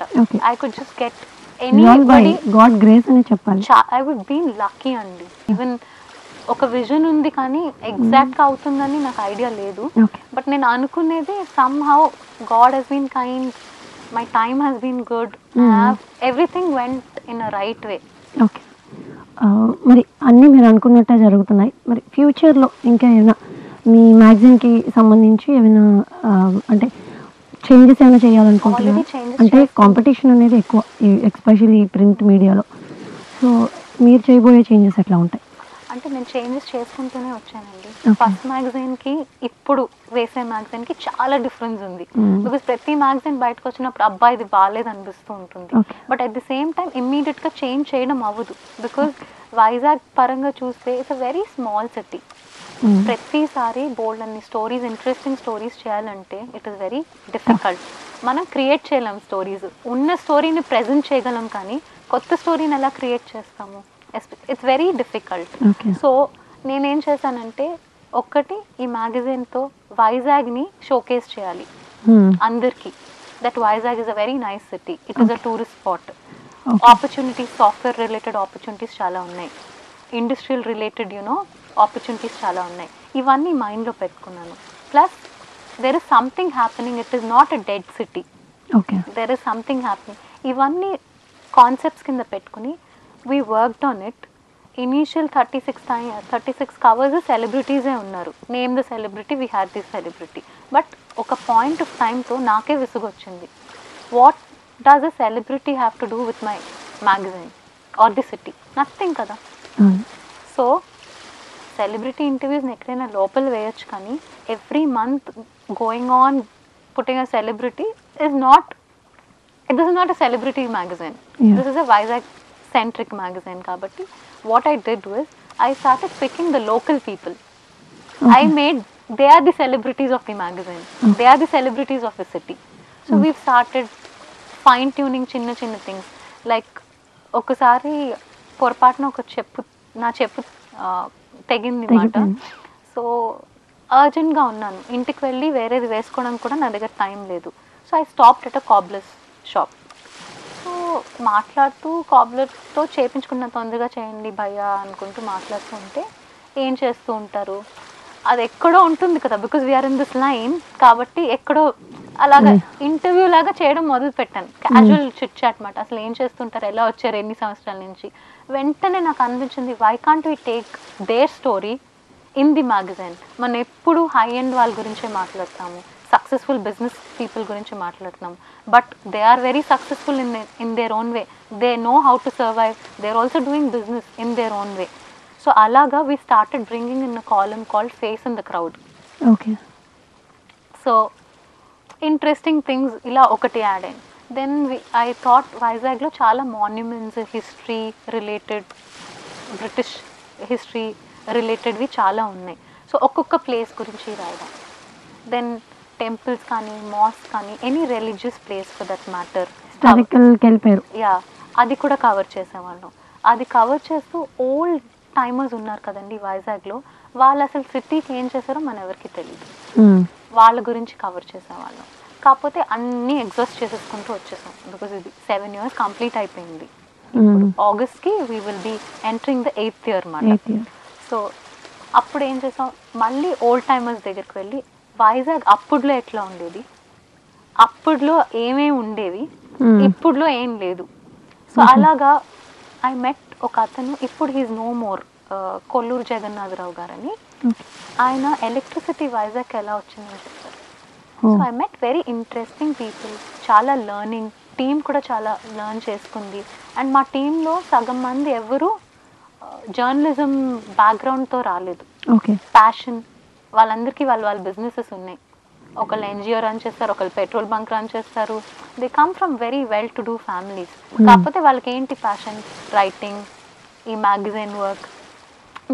I could just get anybody. God grace అని చెప్పాలి. ఐ వుడ్ బీన్ లక్కీ అండి. ఈవెన్ ఒక విజన్ ఉంది కానీ ఎగ్జాక్ట్గా అవుతుందని నాకు ఐడియా లేదు. బట్ నేను అనుకునేది somehow God he's been kind, my time he's been good, everything went in a right way. Okay, మరి అన్నీ మీరు అనుకున్నట్టే జరుగుతున్నాయి. మరి ఫ్యూచర్లో ఇంకా ఏమైనా మీ మ్యాగజైన్కి సంబంధించి ఏమైనా అంటే చేంజెస్ ఏమైనా చేయాలనుకుంటున్నారా? అంటే కాంపిటీషన్ అనేది ఎక్కువ, ఎస్పెషల్లీ ప్రింట్ మీడియాలో. సో మీరు చేయబోయే చేంజెస్ ఎట్లా ఉంటాయి? అంటే నేను చేంజెస్ చేసుకుంటూనే వచ్చానండి. ఫస్ట్ మ్యాగజైన్కి ఇప్పుడు వేసే మ్యాగజైన్కి చాలా డిఫరెన్స్ ఉంది. బికాస్ ప్రతి మ్యాగజైన్ బయటకు వచ్చినప్పుడు అబ్బాయి ఇది బాగాలేదు అనిపిస్తూ ఉంటుంది. But at the same time ఇమ్మీడియట్గా చేంజ్ చేయడం అవ్వదు. బికాస్ వైజాగ్ పరంగా చూస్తే it's a very small city. ప్రతిసారి బోల్డ్ అన్ని స్టోరీస్, ఇంట్రెస్టింగ్ స్టోరీస్ చేయాలంటే ఇట్ ఈస్ వెరీ డిఫికల్ట్. మనం క్రియేట్ చేయలేం స్టోరీస్, ఉన్న స్టోరీని ప్రజెంట్ చేయగలం కానీ కొత్త స్టోరీని ఎలా క్రియేట్ చేస్తాము, ఇట్స్ వెరీ డిఫికల్ట్. సో నేనేం చేశానంటే, ఒక్కటి ఈ మ్యాగజైన్తో వైజాగ్ని షోకేస్ చేయాలి అందరికీ, that Vizag is a very nice city, it is a tourist spot. Opportunities, software related opportunities చాలా ఉన్నాయి, ఇండస్ట్రియల్ రిలేటెడ్ ఆపర్చునిటీస్ చాలా ఉన్నాయి. ఇవన్నీ మైండ్లో పెట్టుకున్నాను. Plus there is something happening, it is not a dead city, there is something happening. ఇవన్నీ కాన్సెప్ట్స్ కింద పెట్టుకుని we worked on it. Initial 36 covers సెలబ్రిటీసే ఉన్నారు. Name the celebrity, we had this celebrity. But ఒక పాయింట్ ఆఫ్ టైంతో నాకే విసుగొచ్చింది. What does a celebrity have to do with my magazine or the city? Nothing కదా. సో సెలబ్రిటీ ఇంటర్వ్యూస్ని ఎక్కడైనా లోపల వేయచ్చు, కానీ every month going on putting a celebrity is not, this is not a celebrity magazine. Yeah. This is a Vizag centric magazine kabatti what I did was I started picking the local people. I made, they are the celebrities of the magazine. They are the celebrities of the city. So we've started fine tuning చిన్న చిన్న థింగ్స్. లైక్ ఒకసారి పొరపాటున ఒక నా చెప్పు తెగింది మాట. సో అర్జెంట్గా ఉన్నాను, ఇంటికి వెళ్ళి వేరేది వేసుకోవడానికి కూడా నా దగ్గర టైం లేదు. So I stopped at a cobbler's shop. So మాట్లాడుతూ కాబ్లర్తో చేయించుకున్న, తొందరగా చేయండి భయ్యా అనుకుంటూ మాట్లాడుతూ ఉంటే, ఏం చేస్తూ ఉంటారు, అది ఎక్కడో ఉంటుంది కదా, because we are in this line కాబట్టి ఎక్కడో అలాగా ఇంటర్వ్యూ లాగా చేయడం మొదలు పెట్టాను. క్యాజువల్ చిట్ చాట్ మాట, అసలు ఏం చేస్తుంటారు, ఎలా వచ్చారు, ఎన్ని సంవత్సరాల నుంచి. వెంటనే నాకు అనిపించింది, why can't we take their story in the magazine. మనం ఎప్పుడు హై ఎండ్ వాళ్ళ గురించే మాట్లాడతాము, సక్సెస్ఫుల్ బిజినెస్ పీపుల్ గురించి మాట్లాడుతున్నాము, but they are very successful in their own way. They know how to survive, they are also doing business in their own way. So అలాగా we started bringing in a column called face in the crowd. Okay. So interesting things ఇలా ఒకటి యాడ్ అయింది. దెన్ ఐ థాట్ వైజాగ్లో చాలా monuments, history related, British history రిలేటెడ్వి చాలా ఉన్నాయి. సో ఒక్కొక్క ప్లేస్ గురించి రాయడం. దెన్ టెంపుల్స్ కానీ, మాస్క్ కానీ, any religious place for that matter, yeah, అది కూడా కవర్ చేసేవాళ్ళం. అది కవర్ చేస్తూ ఓల్డ్ టైమర్స్ ఉన్నారు కదండి వైజాగ్లో, వాళ్ళు అసలు సిటీకి ఏం చేశారో మన ఎవరికి తెలియదు, వాళ్ళ గురించి కవర్ చేసేవాళ్ళం. కాకపోతే అన్నీ ఎగ్జాస్ట్ చేసేసుకుంటూ వచ్చేసాం, బికాజ్ ఇది 7 years కంప్లీట్ అయిపోయింది. ఆగస్ట్కి we will be entering the 8th year అన్నమాట. సో అప్పుడు ఏం చేసాం, మళ్ళీ ఓల్డ్ టైమర్స్ దగ్గరికి వెళ్ళి, వైజాగ్ అప్పుడులో ఎట్లా ఉండేది, అప్పుడులో ఏమేమి ఉండేవి, ఇప్పుడులో ఏం లేదు. సో అలాగా ఐ మెట్ ఒక అతను, ఇప్పుడు he's no more, Kolluru Jagannatharao గారని, ఆయన ఎలక్ట్రిసిటీ వైజాగ్ ఎలా వచ్చిందని చెప్తారు. So I met very interesting people, చాలా లర్నింగ్, టీమ్ కూడా చాలా లర్న్ చేసుకుంది. అండ్ మా టీంలో సగం మంది ఎవరు జర్నలిజం బ్యాక్గ్రౌండ్తో రాలేదు, ప్యాషన్, వాళ్ళందరికీ వాళ్ళ బిజినెసెస్ ఉన్నాయి. ఒకళ్ళు ఎన్జిఓ రన్ చేస్తారు, ఒకళ్ళు పెట్రోల్ బంక్ రన్ చేస్తారు. They come from very well to do families. కాకపోతే వాళ్ళకి ఏంటి ప్యాషన్, రైటింగ్, ఈ magazine work,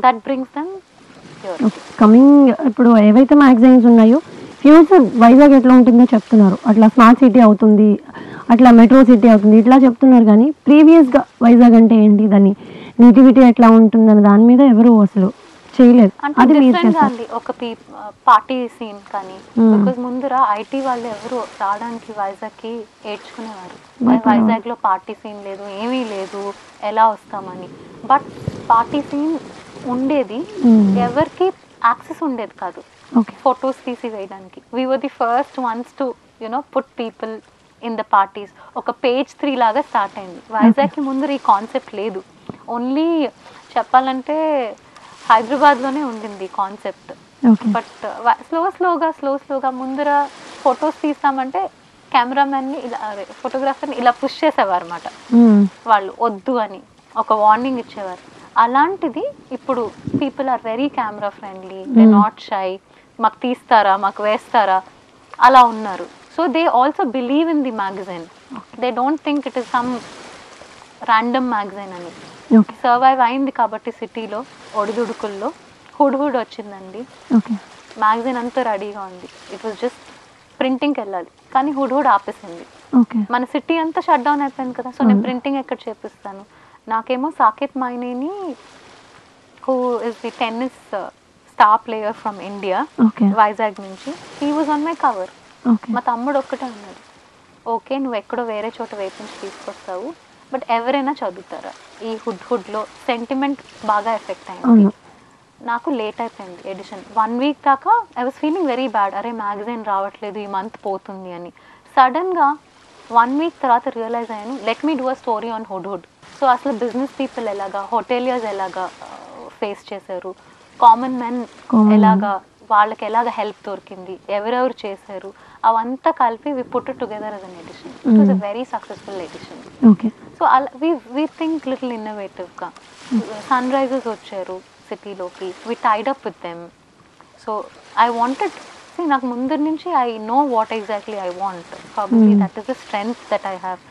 that brings them here. Coming, ఇప్పుడు ఏవైతే మ్యాగజైన్స్ ఉన్నాయో ఫ్యూచర్ వైజాగ్ ఎట్లా ఉంటుందో చెప్తున్నారు, అట్లా స్మార్ట్ సిటీ అవుతుంది, అట్లా మెట్రో సిటీ అవుతుంది, ఇట్లా చెప్తున్నారు. కానీ ప్రీవియస్గా వైజాగ్ అంటే ఏంటి, దాన్ని నేటివిటీ ఎట్లా ఉంటుందని దాని మీద ఎవరు అసలు చేయలేదు. అది అండి ఒక పార్టీ సీన్ కానీ, బికాజ్ ముందర ఐటీ వాళ్ళు ఎవరు రావడానికి వైజాగ్కి ఏడ్చుకునేవారు, వైజాగ్లో పార్టీ సీన్ లేదు, ఏమీ లేదు, ఎలా వస్తామని. బట్ పార్టీ సీన్ ఉండేది, ఎవరికి యాక్సెస్ ఉండేది కాదు ఫొటోస్ తీసి వేయడానికి. We were the first ones to you know put people in the parties. ఒక page 3 లాగా స్టార్ట్ అయింది. వైజాగ్కి ముందర ఈ కాన్సెప్ట్ లేదు, ఓన్లీ చెప్పాలంటే హైదరాబాద్లోనే ఉండింది కాన్సెప్ట్. బట్ స్లోగా ముందర ఫొటోస్ తీస్తామంటే కెమెరామెన్ని ఇలా, ఫోటోగ్రాఫర్ని ఇలా పుష్ చేసేవారు అన్నమాట, వాళ్ళు వద్దు అని ఒక వార్నింగ్ ఇచ్చేవారు. అలాంటిది ఇప్పుడు people are very camera friendly, they not shy, మాకు తీస్తారా, మాకు వేస్తారా, అలా ఉన్నారు. So they also believe in the magazine, they don't think it is some random magazine అని. సర్వైవ్ అయింది కాబట్టి సిటీలో ఒడిదుడుకుల్లో. హుడ్ వచ్చిందండి, మ్యాగజైన్ అంతా రెడీగా ఉంది, ఇట్ వాజ్ జస్ట్ ప్రింటింగ్కి వెళ్ళాలి, కానీ హుడ్ ఆపేసింది. మన సిటీ అంతా షట్ డౌన్ అయిపోయింది కదా, సో నేను ప్రింటింగ్ ఎక్కడ చేపిస్తాను. నాకేమో Saketh Myneni, who is the tennis star player from India, Vizag నుంచి, he was on my cover. మా తమ్ముడు ఒక్కటే ఉన్నాడు, ఓకే నువ్వు ఎక్కడో వేరే చోట వేపించి తీసుకొస్తావు, బట్ ఎవరైనా చదువుతారా, ఈ హుడ్లో సెంటిమెంట్ బాగా ఎఫెక్ట్ అయింది. నాకు లేట్ అయిపోయింది ఎడిషన్, 1 week దాకా I was feeling very bad, అరే మ్యాగజైన్ రావట్లేదు, ఈ మంత్ పోతుంది అని. సడన్గా 1 week తర్వాత రియలైజ్ అయ్యాను, let me do a story on hood. So అసలు బిజినెస్ పీపుల్ ఎలాగా, హోటేలియర్స్ ఎలాగా ఫేస్ చేశారు, కామన్ మెన్ ఎలాగా, వాళ్ళకి ఎలాగ హెల్ప్ దొరికింది, ఎవరెవరు చేశారు, అవంతా కలిపి we put it together as an edition. It was a very successful edition. So we think little innovative-గా. సన్ రైజర్స్ వచ్చారు సిటీలోకి, we tied up with them. So I wanted నాకు ముందు నుంచి I know what exactly I want. Probably that is the strength that I have.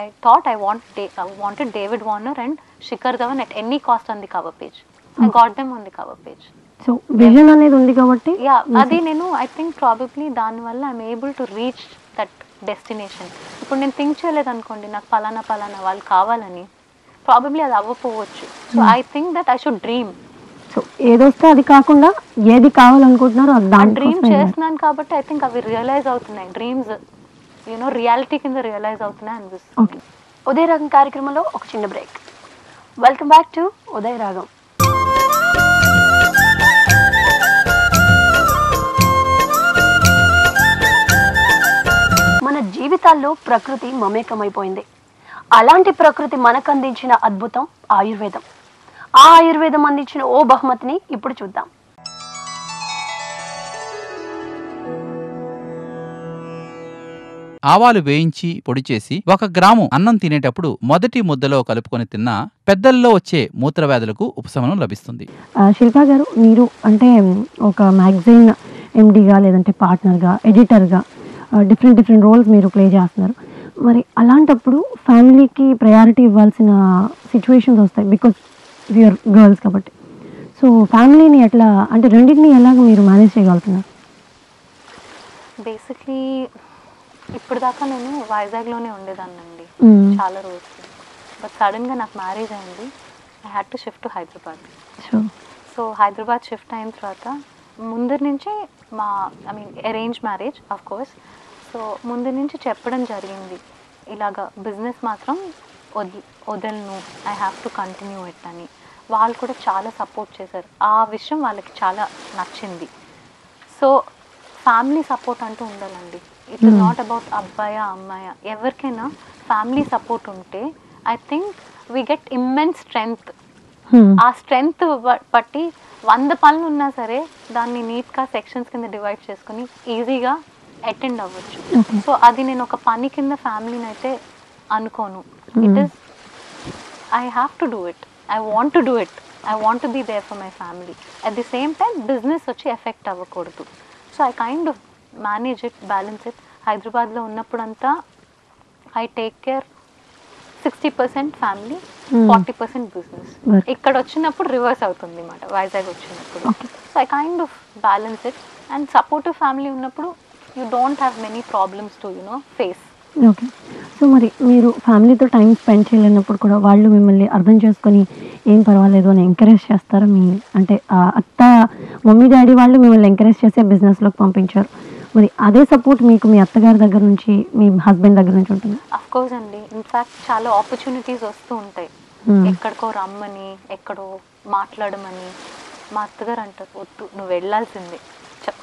I thought I wanted David Warner and Shikhar Dhawan at any cost on the cover page. I got them on the cover page. So vision అనేది ఉంది కాబట్టి అది నేను ఐ థింక్ ప్రాబబ్లీ దానివల్ల I'm able to reach that destination. ఇప్పుడు నేను థింక్ చేయలేదు అనుకోండి నాకు పలానా వాళ్ళు కావాలని, ప్రాబబ్లీ అది అవ్వకపోవచ్చు. So I think that I should dream. So ఏదొస్తే అది కాకుండా ఏది కావాలనుకుంటున్నారో దాని డ్రీమ్ చేస్తున్నాను కాబట్టి ఐ థింక్ అవి రియలైజ్ అవుతున్నాయి. డ్రీమ్స్ రియాలిటీ కింద రియలైజ్ అవుతున్నాయి అనిపిస్తుంది. ఉదయ రాగం కార్యక్రమంలో ఒక చిన్న break. Welcome back to Udaya Raagam. మన జీవితాల్లో ప్రకృతి మమేకమైపోయింది. అలాంటి ప్రకృతి మనకు అందించిన అద్భుతం ఆయుర్వేదం. ఆ ఆయుర్వేదం అందించిన ఓ బహుమతిని ఇప్పుడు చూద్దాం. ఆవాలు వేయించి పొడి చేసి 1 గ్రాము అన్నం తినేటప్పుడు మొదటి ముద్దలో కలుపుకొని తిన్నా పెద్దల్లో వచ్చే మూత్రవ్యాధులకు ఉపశమనం లభిస్తుంది. శిల్పా గారు, మీరు అంటే ఒక మ్యాగజైన్ ఎండీగా లేదంటే పార్ట్నర్గా, ఎడిటర్గా డిఫరెంట్ రోల్స్ మీరు ప్లే చేస్తున్నారు. మరి అలాంటప్పుడు ఫ్యామిలీకి ప్రయారిటీ ఇవ్వాల్సిన సిచ్యువేషన్స్ వస్తాయి బికాజ్ వీఆర్ గర్ల్స్ కాబట్టి. సో ఫ్యామిలీని ఎట్లా అంటే రెండింటిని ఎలాగ మీరు మేనేజ్ చేయగలుగుతున్నారు? బేసిక్లీ ఇప్పుడు దాకా నేను వైజాగ్లోనే ఉండేదాన్నండి చాలా రోజులు. బట్ సడన్గా నాకు మ్యారేజ్ అయింది. I had to shift to Hyderabad. So Hyderabad shift అయిన తర్వాత ముందు నుంచి arrange marriage of course. So ముందు నుంచి చెప్పడం జరిగింది ఇలాగా బిజినెస్ మాత్రం వదలను, I have to continue it అని. వాళ్ళు కూడా చాలా సపోర్ట్ చేశారు. ఆ విషయం వాళ్ళకి చాలా నచ్చింది. సో ఫ్యామిలీ సపోర్ట్ అంటూ ఉండాలండి. ఇట్ ఈస్ నాట్ అబౌట్ అబ్బాయా అమ్మాయా, ఎవరికైనా ఫ్యామిలీ సపోర్ట్ ఉంటే I think we get immense strength. ఆ స్ట్రెంగ్త్ బట్టి 100 పనులు ఉన్నా సరే దాన్ని నీట్గా సెక్షన్స్ కింద డివైడ్ చేసుకుని ఈజీగా అటెండ్ అవ్వచ్చు. సో అది నేను ఒక పని కింద ఫ్యామిలీని అయితే అనుకోను. It is I have to do it, I want to do it, I want to be there for my family. At the same time business వచ్చి ఎఫెక్ట్ అవ్వకూడదు. So I kind of manage it, balance it. హైదరాబాద్లో ఉన్నప్పుడంతా I take care 60% family, 40% business. ఇక్కడ వచ్చినప్పుడు రివర్స్ అవుతుంది అన్నమాట వైజాగ్ వచ్చినప్పుడు. So I kind of balance it. And supportive family ఉన్నప్పుడు you don't have many problems to face. Okay. So మరి మీరు ఫ్యామిలీతో టైం స్పెండ్ చేయలేనప్పుడు కూడా వాళ్ళు మిమ్మల్ని అర్థం చేసుకొని ఏం పర్వాలేదు అని ఎంకరేజ్ చేస్తారా? మీ అంటే అత్త, మమ్మీ, డాడీ వాళ్ళు మిమ్మల్ని ఎంకరేజ్ చేసే బిజినెస్లోకి పంపించారు. మరి అదే సపోర్ట్ మీకు మీ అత్తగారి దగ్గర నుంచి, మీ హస్బెండ్ దగ్గర నుంచి ఉంటుంది? అఫ్ కోర్స్ అండి. ఇన్ఫ్యాక్ట్ చాలా ఆపర్చునిటీస్ వస్తూ ఉంటాయి. ఎక్కడికో రమ్మని, ఎక్కడో మాట్లాడమని. మా అత్తగారు అంటారు, వద్దు నువ్వు వెళ్ళాల్సిందే,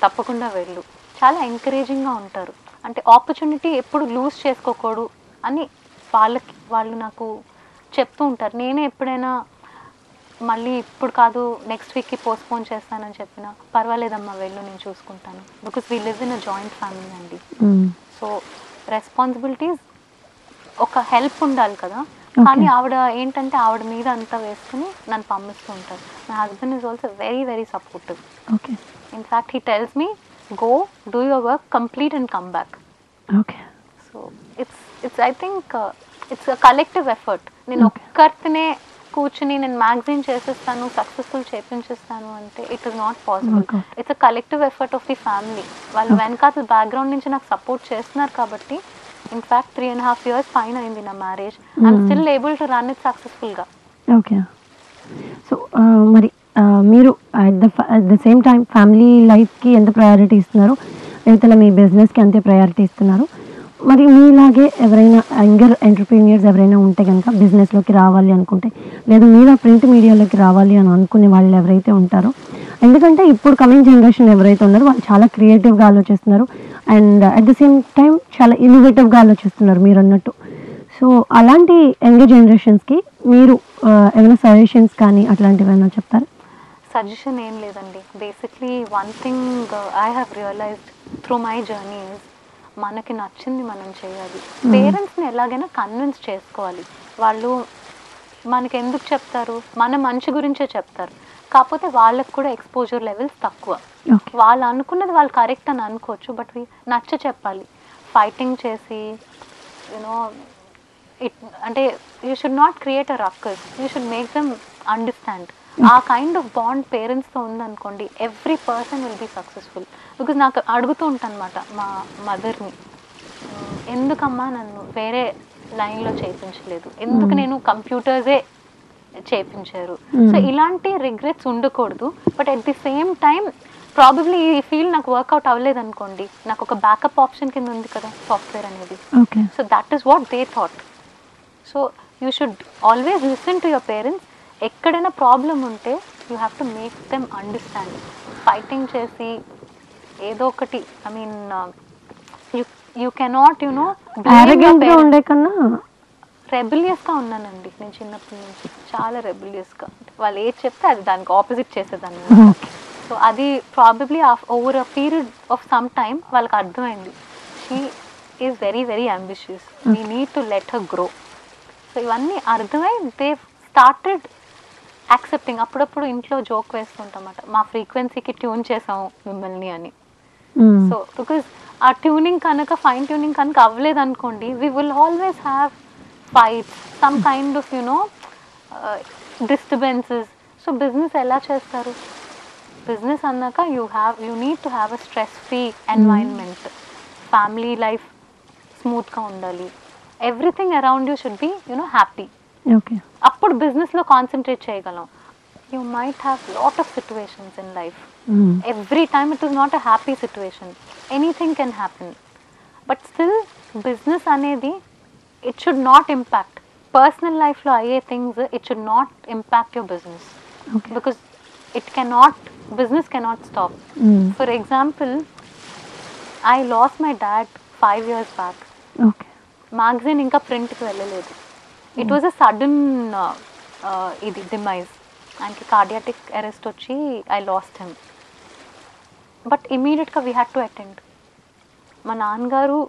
తప్పకుండా వెళ్ళు. చాలా ఎంకరేజింగ్గా ఉంటారు. అంటే ఆపర్చునిటీ ఎప్పుడు లూజ్ చేసుకోకూడదు అని వాళ్ళు నాకు చెప్తూ ఉంటారు. నేనే ఎప్పుడైనా మళ్ళీ ఇప్పుడు కాదు నెక్స్ట్ వీక్కి పోస్ట్పోన్ చేస్తానని చెప్పినా పర్వాలేదమ్మా వెళ్ళు, నేను చూసుకుంటాను. Because we live in a joint family అండి. సో రెస్పాన్సిబిలిటీస్, ఒక హెల్ప్ ఉండాలి కదా. కానీ ఆవిడ ఏంటంటే ఆవిడ మీద అంతా వేసుకుని నన్ను పంపిస్తూ ఉంటారు. My husband is also very very supportive. Okay. In fact he tells me go, do your work, complete and come back. Okay. So it's I think it's a collective effort. నేను ఒక్కర్తినే కూర్చుని నేను మ్యాగజైన్ చేసేస్తాను, సక్సెస్ఫుల్ చేపించేస్తాను అంటే it is not possible. It's a collective effort of the family. వాళ్ళు వెనకాల బ్యాక్గ్రౌండ్ నుంచి నాకు సపోర్ట్ చేస్తున్నారు కాబట్టి ఇన్ఫ్యాక్ట్ 3.5 years పైన అయింది నా marriage. I'm still able to run it సక్సెస్ఫుల్గా. ఓకే. సో మరి మీరు at the same time family లైఫ్కి ఎంత ప్రయారిటీ ఇస్తున్నారు, లేదా మీ బిజినెస్కి అంతే ప్రయారిటీ ఇస్తున్నారు. మరి మీలాగే ఎవరైనా యంగర్ ఎంటర్ప్రీనియర్స్ ఎవరైనా ఉంటే కనుక బిజినెస్లోకి రావాలి అనుకుంటే, లేదా మీరు ప్రింట్ మీడియాలోకి రావాలి అని అనుకునే వాళ్ళు ఎవరైతే ఉంటారో, ఎందుకంటే ఇప్పుడు కమింగ్ జనరేషన్ ఎవరైతే ఉన్నారో వాళ్ళు చాలా క్రియేటివ్గా ఆలోచిస్తున్నారు and at the same time చాలా ఇన్నోవేటివ్గా ఆలోచిస్తున్నారు మీరు అన్నట్టు. సో అలాంటి యంగర్ జనరేషన్స్కి మీరు ఏమైనా సజెషన్స్ కానీ అట్లాంటివి ఏమైనా చెప్తారా? సజెషన్ ఏం లేదండి. Basically one thing I have realised through my journey is మనకి నచ్చింది మనం చేయాలి. పేరెంట్స్ని ఎలాగైనా కన్విన్స్ చేసుకోవాలి. వాళ్ళు మనకి ఎందుకు చెప్తారు, మన మంచి గురించే చెప్తారు, కాకపోతే వాళ్ళకి కూడా ఎక్స్పోజర్ లెవెల్స్ తక్కువ. వాళ్ళు అనుకున్నది వాళ్ళు కరెక్ట్ అని అనుకోవచ్చు, బట్ నచ్చ చెప్పాలి. ఫైటింగ్ చేసి యూనో అంటే you should not create a ruckus, you should make them understand. ఆ కైండ్ ఆఫ్ బాండ్ పేరెంట్స్తో ఉందనుకోండి, every person will be successful. Because నాకు అడుగుతూ ఉంటాను అనమాట మా మదర్ని, ఎందుకమ్మా నన్ను వేరే లైన్లో చేయించలేదు, ఎందుకు నేను కంప్యూటర్సే చేయించారు. సో ఇలాంటి రిగ్రెట్స్ ఉండకూడదు. But at the same time probably ఈ ఫీల్డ్ నాకు వర్కౌట్ అవ్వలేదు అనుకోండి, నాకు ఒక బ్యాకప్ ఆప్షన్ కింద ఉంది కదా సాఫ్ట్వేర్ అనేది. So that is what they thought. So you should always listen to your parents. ఎక్కడైనా ప్రాబ్లం ఉంటే you have to make them understand. Fighting చేసి ఏదో ఒకటి, I mean you cannot you know ఉండే కన్నా రెబిలియస్గా ఉన్నానండి నేను చిన్నప్పటి నుంచి, చాలా రెబిలియస్గా. వాళ్ళు ఏది చెప్తే అది దానికి ఆపోజిట్ చేసేదాన్ని. సో అది probably over a period of some time వాళ్ళకి అర్థమైంది, she is very very ambitious, we need to let her grow. So ఇవన్నీ అర్థమై దే స్టార్టెడ్ యాక్సెప్టింగ్. అప్పుడప్పుడు ఇంట్లో జోక్ వేస్తుంటామాట, మా ఫ్రీక్వెన్సీకి ట్యూన్ చేసాము మిమ్మల్ని అని. సో బికాజ్ ఆ ట్యూనింగ్ కనుక, ఫైన్ ట్యూనింగ్ కనుక అవ్వలేదు అనుకోండి, we will always have fights, some kind of disturbances. So business ఎలా చేస్తారు? బిజినెస్ అన్నాక you need to have a stress free environment, family life స్మూత్గా ఉండాలి, everything around you should be happy. అప్పుడు బిజినెస్లో కాన్సన్ట్రేట్ చేయగలం. You might have lot of situations in life. Every time it is not a happy situation, anything can happen. But still business అనేది it should not impact personal లైఫ్లో అయ్యే things, it should not impact your business. Because it cannot, business cannot stop. For example, I lost my dad 5 years back. Magazine ఇంకా ప్రింట్కి వెళ్ళలేదు. ఇట్ వాజ్ అ సడన్ ఇది డిమైజ్. ఆయనకి కార్డియాటిక్ అరెస్ట్ వచ్చి ఐ లాస్ట్ హిమ్. బట్ ఇమీడియట్గా వీ హ్యాడ్ టు అటెండ్. మా నాన్నగారు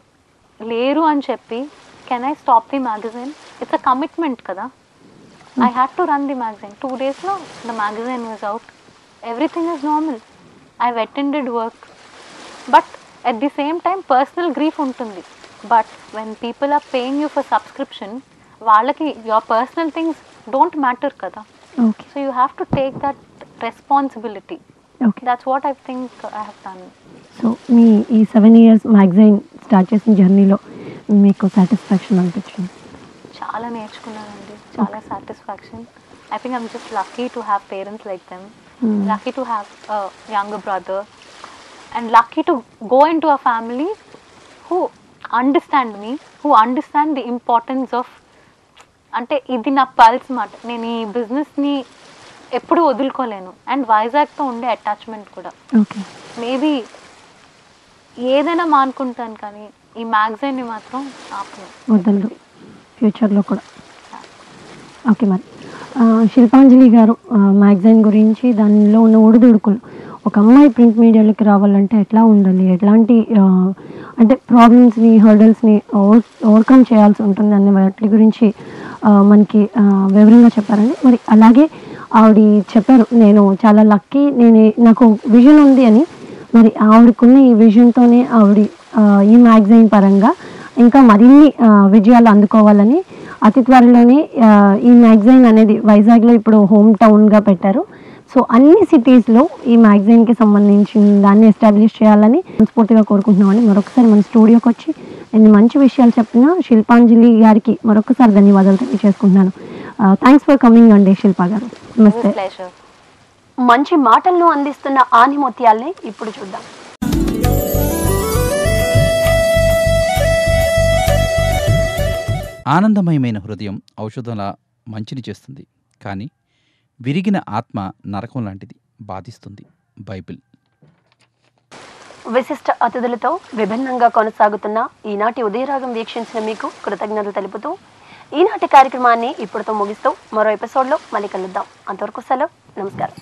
లేరు అని చెప్పి, can I stop the magazine? It's a commitment కదా. I had to run the magazine. 2 daysలో the magazine was out. Everything is normal. I attended work. But at the same time personal grief ఉంటుంది. But when people are paying you for subscription, వాళ్ళకి your personal things don't matter కదా. So you have to take that responsibility. That's what I think I have done. So మీ ఈ 7 years మ్యాగజైన్ స్టార్ట్ చేసిన జర్నీలో మీకు సాటిస్ఫాక్షన్ అనిపించింది? చాలా నేర్చుకున్నానండి, చాలా satisfaction. I think I'm just lucky to have parents like them, lucky to have younger brother, and lucky to go in to a family who understand me, who understand the importance of, అంటే ఇది నా పల్స్ మాట. నేను ఈ బిజినెస్ని ఎప్పుడు వదులుకోలేను, అండ్ వైజాగ్తో ఉండే అటాచ్మెంట్ కూడా. మేబీ ఏదైనా మానుకుంటాను, కానీ ఈ మ్యాగజైన్ని మాత్రం వదలదు ఫ్యూచర్లో కూడా. ఓకే, మరి శిల్పాంజలి గారు మ్యాగజైన్ గురించి, దానిలో ఉన్న ఒడిదుడుకులు, ఒక అమ్మాయి ప్రింట్ మీడియాలోకి రావాలంటే ఎట్లా ఉండాలి, ఎట్లాంటి అంటే ప్రాబ్లమ్స్ని, హర్డల్స్ని ఓవర్కమ్ చేయాల్సి ఉంటుంది అనే వాటి గురించి మనకి వివరంగా చెప్పారండి. మరి అలాగే ఆవిడ చెప్పారు, నేను చాలా లక్కీ, నాకు విజన్ ఉంది అని. మరి ఆవిడకున్న ఈ విజన్తోనే ఆవిడ ఈ మ్యాగజైన్ పరంగా ఇంకా మరిన్ని విజయాలు అందుకోవాలని అతి త్వరలోనే ఈ మ్యాగజైన్ అనేది వైజాగ్లో ఇప్పుడు హోమ్ టౌన్గా పెట్టారు. సో అన్ని సిటీస్లో ఈ మ్యాగజైన్కి సంబంధించిన దాన్ని ఎస్టాబ్లిష్ చేయాలని మనస్ఫూర్తిగా కోరుకుంటున్నామని. మరొకసారి మన స్టూడియోకి వచ్చి ఎన్ని మంచి విషయాలు చెప్పిన శిల్పాంజలి గారికి మరొకసారి ధన్యవాదాలు తెలియజేసుకుంటున్నాను. థ్యాంక్స్ ఫర్ కమింగ్ అండి శిల్పా గారు. నమస్తే. మంచి మాటలను అందిస్తున్న ఆనిముత్యాల్ని ఇప్పుడు చూద్దాం. ఆనందమయమైన హృదయం ఔషధంలా మంచిని చేస్తుంది, కానీ విరిగిన ఆత్మ నరకం లాంటిది, బాధిస్తుంది. బైబిల్. విశిష్ట అతిథులతో విభిన్నంగా కొనసాగుతున్న ఈనాటి ఉదయరాగం వీక్షించిన మీకు కృతజ్ఞతలు తెలుపుతూ ఈనాటి కార్యక్రమాన్ని ఇప్పుడుతో ముగిస్తూ మరో ఎపిసోడ్లో మళ్ళీ కలుద్దాం. అంతవరకు సెలవు. నమస్కారం.